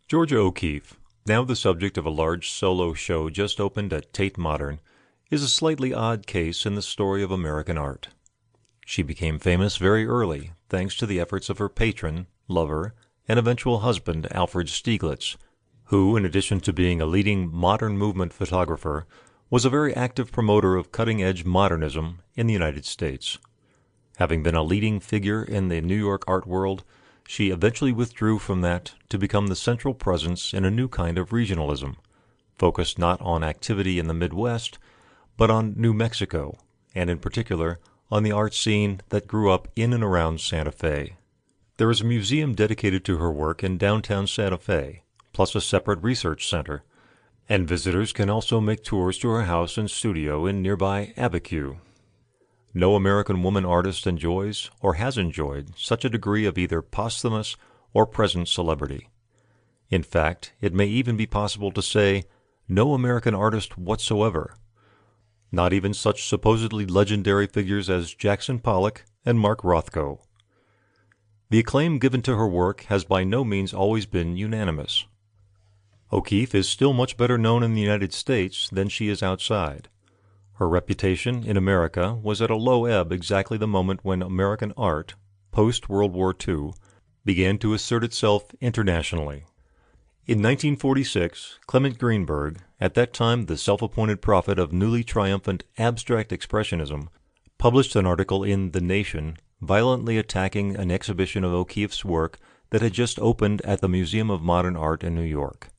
Georgia OKeeffe, now the subject of a large solo show just opened at Tate Modern, is a slightly odd case in the story of American art. She became famous very early, thanks to the efforts of her patron, lover, and eventual husband, Alfred Stieglitz, who, in addition to being a leading modern movement photographer, was a very active promoter of cutting-edge modernism in the United States. Having been a leading figure in the New York art world, she eventually withdrew from that to become the central presence in a new kind of regionalism, focused not on activity in the Midwest, but on New Mexico, and in particular on the art scene that grew up in and around Santa Fe. There is a museum dedicated to her work in downtown Santa Fe, plus a separate research center, and visitors can also make tours to her house and studio in nearby Abiquiu. No American woman artist enjoys or has enjoyed such a degree of either posthumous or present celebrity. In fact, it may even be possible to say no American artist whatsoever, not even such supposedly legendary figures as Jackson Pollock and Mark Rothko. The acclaim given to her work has by no means always been unanimous. O'Keeffe is still much better known in the United States than she is outside. Her reputation in America was at a low ebb exactly the moment when American art, post-World War II, began to assert itself internationally. In 1946, Clement Greenberg, at that time the self-appointed prophet of newly triumphant abstract expressionism, published an article in The Nation violently attacking an exhibition of O'Keeffe's work that had just opened at the Museum of Modern Art in New York.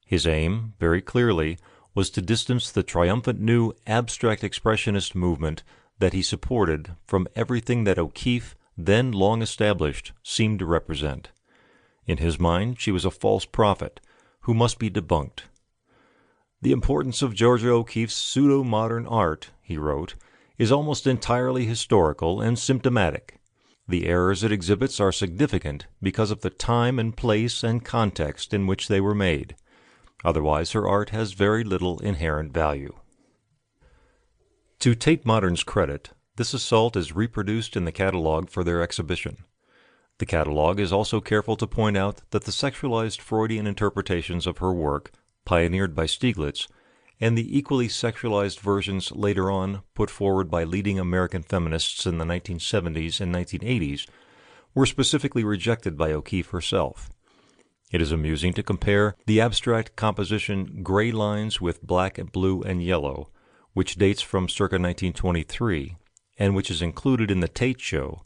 His aim, very clearly, was to distance the triumphant new abstract expressionist movement that he supported from everything that O'Keeffe, then long established, seemed to represent. In his mind, she was a false prophet who must be debunked. "The importance of Georgia O'Keeffe's pseudo-modern art," he wrote, "is almost entirely historical and symptomatic. The errors it exhibits are significant because of the time and place and context in which they were made. Otherwise, her art has very little inherent value." To Tate Modern's credit, this assault is reproduced in the catalog for their exhibition. The catalog is also careful to point out that the sexualized Freudian interpretations of her work, pioneered by Stieglitz, and the equally sexualized versions later on put forward by leading American feminists in the 1970s and 1980s, were specifically rejected by O'Keeffe herself. It is amusing to compare the abstract composition Gray Lines with Black, Blue, and Yellow, which dates from circa 1923, and which is included in the Tate Show,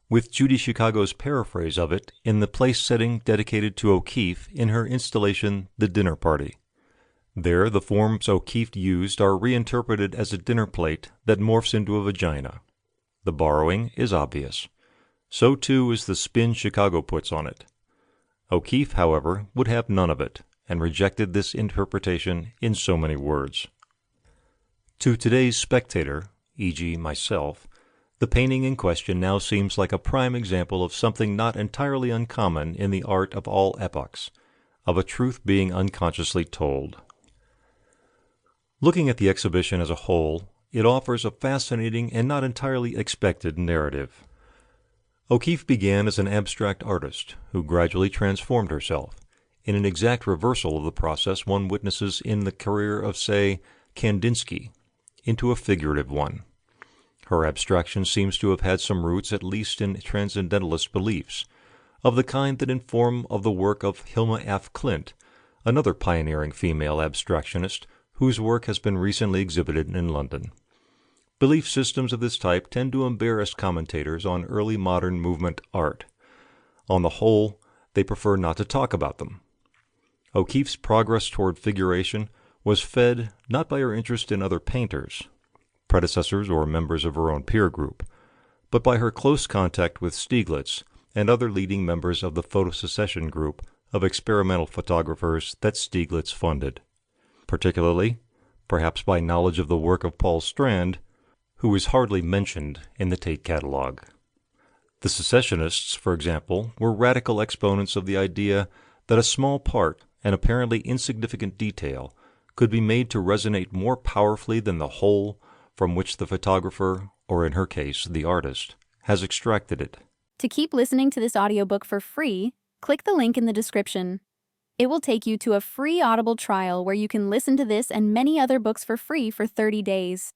with Judy Chicago's paraphrase of it in the place setting dedicated to O'Keeffe in her installation The Dinner Party. There, the forms O'Keeffe used are reinterpreted as a dinner plate that morphs into a vagina. The borrowing is obvious. So, too, is the spin Chicago puts on it. O'Keeffe, however, would have none of it, and rejected this interpretation in so many words. To today's spectator, e.g. myself, the painting in question now seems like a prime example of something not entirely uncommon in the art of all epochs, of a truth being unconsciously told. Looking at the exhibition as a whole, it offers a fascinating and not entirely expected narrative. O'Keeffe began as an abstract artist who gradually transformed herself, in an exact reversal of the process one witnesses in the career of, say, Kandinsky, into a figurative one. Her abstraction seems to have had some roots at least in transcendentalist beliefs, of the kind that inform of the work of Hilma af Klint, another pioneering female abstractionist whose work has been recently exhibited in London. Belief systems of this type tend to embarrass commentators on early modern movement art. On the whole, they prefer not to talk about them. O'Keeffe's progress toward figuration was fed not by her interest in other painters, predecessors or members of her own peer group, but by her close contact with Stieglitz and other leading members of the photosecession group of experimental photographers that Stieglitz funded. Particularly, perhaps by knowledge of the work of Paul Strand, who is hardly mentioned in the Tate catalog. The secessionists, for example, were radical exponents of the idea that a small part, an apparently insignificant detail, could be made to resonate more powerfully than the whole from which the photographer, or in her case, the artist, has extracted it. To keep listening to this audiobook for free, click the link in the description. It will take you to a free Audible trial where you can listen to this and many other books for free for 30 days.